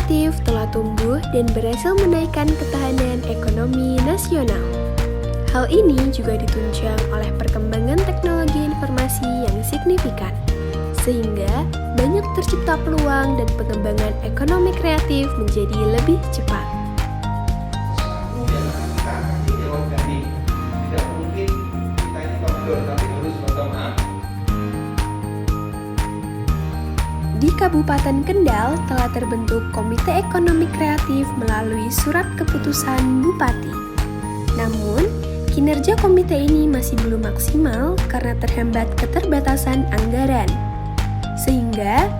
kreatif telah tumbuh dan berhasil menaikkan ketahanan ekonomi nasional. Hal ini juga ditunjang oleh perkembangan teknologi informasi yang signifikan, sehingga banyak tercipta peluang dan pengembangan ekonomi kreatif menjadi lebih cepat. Di Kabupaten Kendal telah terbentuk Komite Ekonomi Kreatif melalui surat keputusan Bupati. Namun, kinerja komite ini masih belum maksimal karena terhambat keterbatasan anggaran. Sehingga,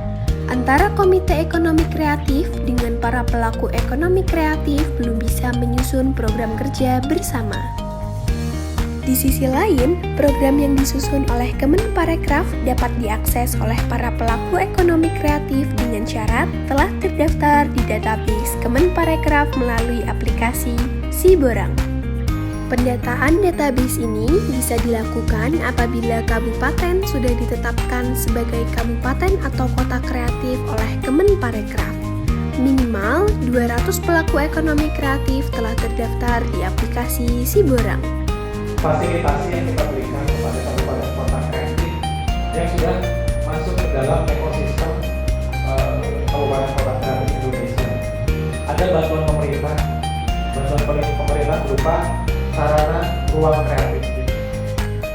antara Komite Ekonomi Kreatif dengan para pelaku ekonomi kreatif belum bisa menyusun program kerja bersama. Di sisi lain, program yang disusun oleh Kemenparekraf dapat diakses oleh para pelaku ekonomi kreatif dengan syarat telah terdaftar di database Kemenparekraf melalui aplikasi Siborang. Pendataan database ini bisa dilakukan apabila kabupaten sudah ditetapkan sebagai kabupaten atau kota kreatif oleh Kemenparekraf. Minimal 200 pelaku ekonomi kreatif telah terdaftar di aplikasi Siborang. Fasilitasi yang kita berikan kepada kabupaten kota kreatif yang sudah masuk ke dalam ekosistem kabupaten kota kreatif Indonesia. Ada bantuan pemerintah berupa sarana ruang kreatif.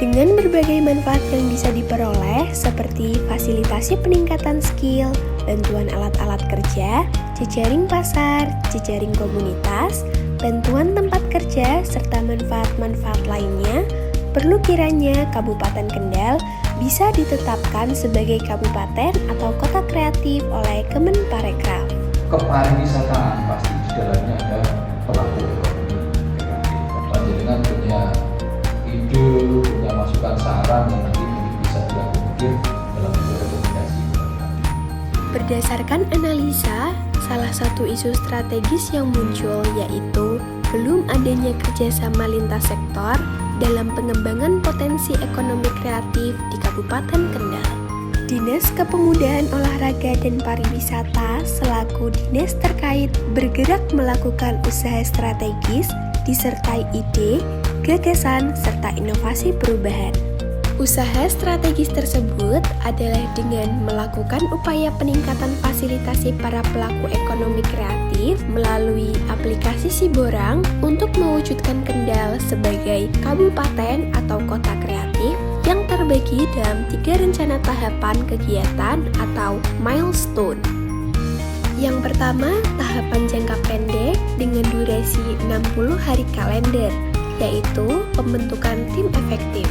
Dengan berbagai manfaat yang bisa diperoleh seperti fasilitasi peningkatan skill, bantuan alat-alat kerja, jejaring pasar, jejaring komunitas, bantuan tempat kerja, serta manfaat-manfaat lainnya, perlu kiranya Kabupaten Kendal bisa ditetapkan sebagai kabupaten atau kota kreatif oleh Kemenparekraf. Kepariwisataan pasti di dalamnya ada pelaku ekonomi kreatif. Panjenengan punya ide, punya masukan saran yang nanti mungkin bisa dilakukan dalam bentuk rekomendasi. Berdasarkan analisa, salah satu isu strategis yang muncul yaitu belum adanya kerjasama lintas sektor dalam pengembangan potensi ekonomi kreatif di Kabupaten Kendal. Dinas Kepemudaan Olahraga dan Pariwisata selaku dinas terkait bergerak melakukan usaha strategis disertai ide, gagasan, serta inovasi perubahan. Usaha strategis tersebut adalah dengan melakukan upaya peningkatan fasilitasi para pelaku ekonomi kreatif melalui aplikasi Siborang untuk mewujudkan Kendal sebagai kabupaten atau kota kreatif yang terbagi dalam 3 rencana tahapan kegiatan atau milestone. Yang pertama, tahapan jangka pendek dengan durasi 60 hari kalender, yaitu pembentukan tim efektif.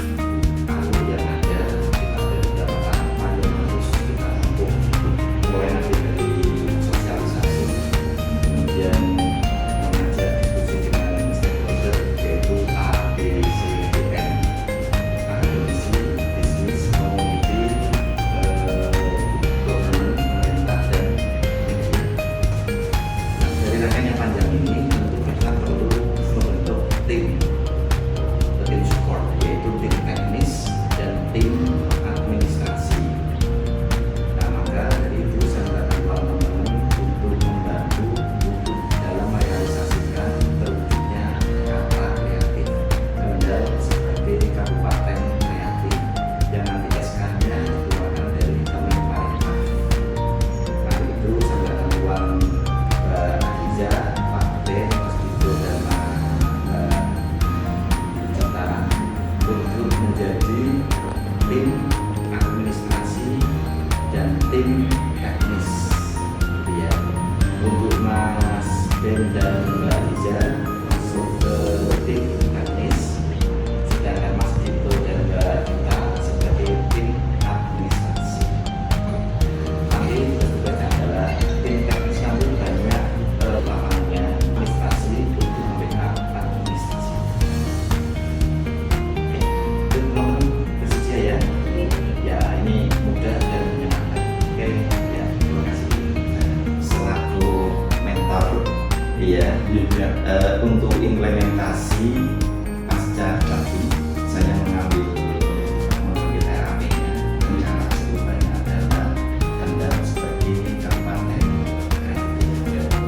Untuk implementasi pasca tadi saya mengambil terapinya dan cara sebenarnya adalah Kendal sebagai kabupaten kreatif.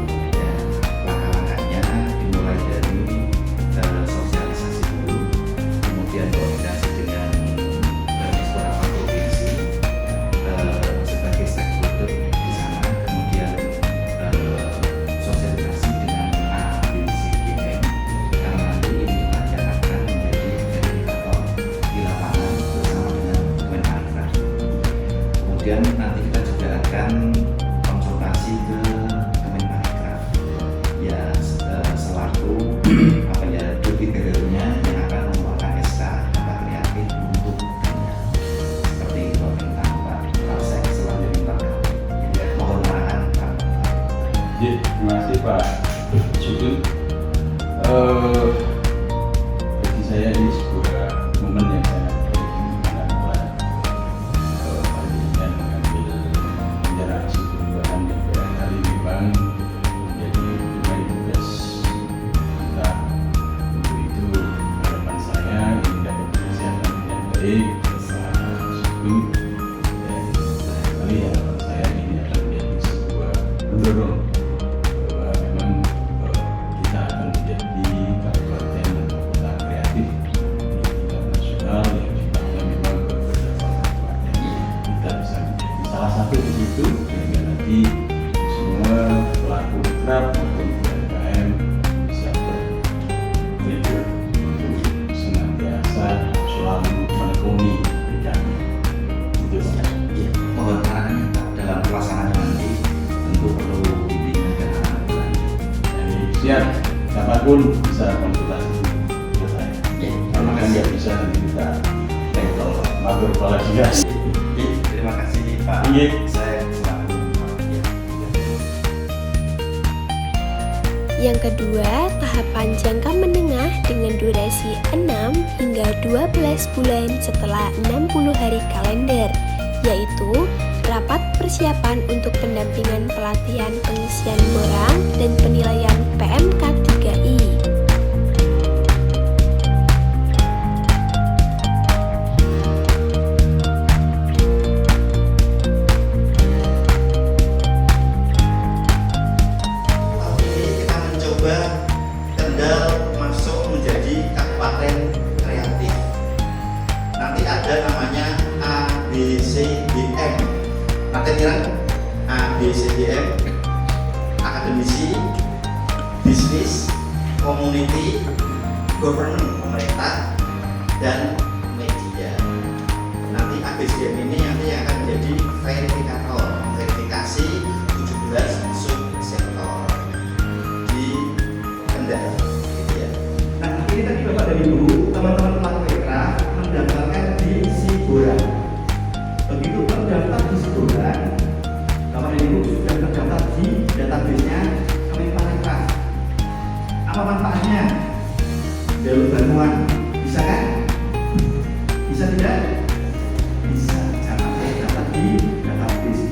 Terima kasih Pak Sugeng. Bagi saya ini sebuah momen yang sangat penting karena Pak mengambil interaksi perubahan yang barangkali memang menjadi domain tugas kita. Untuk itu harapan saya ini dapat persiapan yang baik Pak Sugeng, dan barangkali harapan saya ini akan menjadi sebuah pendorong bahwa memang kita akan menjadi kabupaten kota kreatif di tingkat nasional yang sifatnya memang berdasarkan kabupaten. Kita bisa menjadi salah satu di situ sehingga nanti semua pelaku usaha maupun UMKM bisa berpikir untuk senantiasa selalu menekuni bidang itu. Ya, mohon arahannya Pak dalam pelaksanaan nanti tentu perlu bimbingan dan arahan lebih lanjut. Jadi siap, siapapun bisa konsultasi ke saya. Ya, Kalau terima kan kasih. nggak bisa nanti kita tekol matur kepala dinas. Ya, terima kasih Pak. Iya. Saya selaku ya. Yang kedua, tahapan jangka menengah dengan durasi 6 hingga 12 bulan setelah 60 hari kalender, yaitu rapat persiapan untuk pendampingan pelatihan pengisian borang dan penilaian PMK 3I. Tahun ini kita mencoba Kendal masuk menjadi kabupaten kreatif. Nanti ada namanya ABCDM. Nanti kira ABCDM, akademisi, bisnis, community, government, pemerintah, dan media. Nanti ABCDM ini nanti akan menjadi verifikator, verifikasi 17 subsektor di Kendal, gitu ya. Nah, ini tadi Bapak dan Ibu, teman-teman pelaku ekraf mendaftarkan di Siborang. Begitu terdaftar di Siborang, Bapak dan Ibu sudah terdaftar di database-nya Kemenparekraf. Apa manfaatnya? Jalur bantuan, bisa kan? Bisa tidak? Bisa, karena saya daftar di database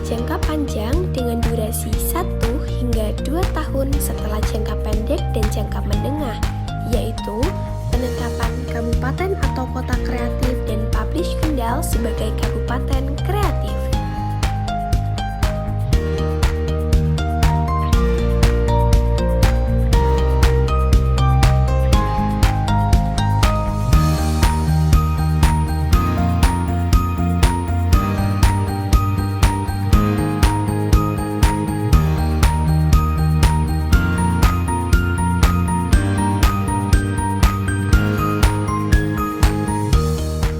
jangka panjang dengan durasi 1 hingga 2 tahun setelah jangka pendek dan jangka menengah, yaitu penetapan kabupaten atau kota kreatif dan Publish Kendal sebagai kabupaten kreatif.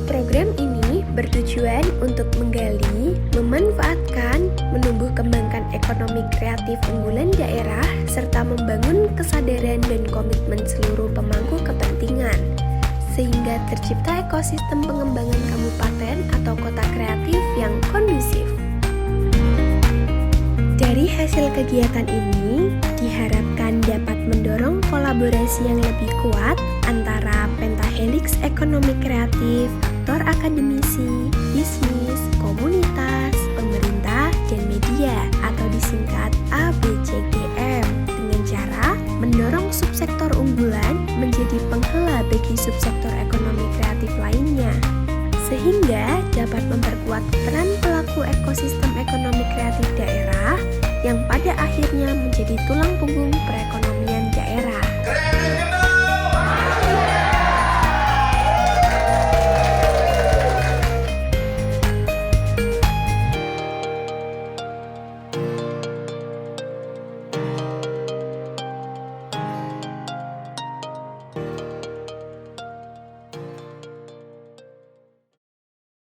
Program ini bertujuan untuk menggali, memanfaatkan, menumbuh kembangkan ekonomi kreatif unggulan daerah, serta membangun kesadaran dan komitmen seluruh pemangku kepentingan, sehingga tercipta ekosistem pengembangan kabupaten atau kota kreatif yang kondusif. Dari hasil kegiatan ini, diharapkan dapat mendorong kolaborasi yang lebih kuat antara pentahelix ekonomi kreatif, aktor akademisi, bisnis, komunitas, pemerintah, dan media atau disingkat ABCGM dengan cara mendorong subsektor unggulan menjadi penghela bagi subsektor ekonomi kreatif lainnya, sehingga dapat memperkuat peran pelaku ekosistem ekonomi kreatif daerah yang pada akhirnya menjadi tulang punggung perekonomian daerah.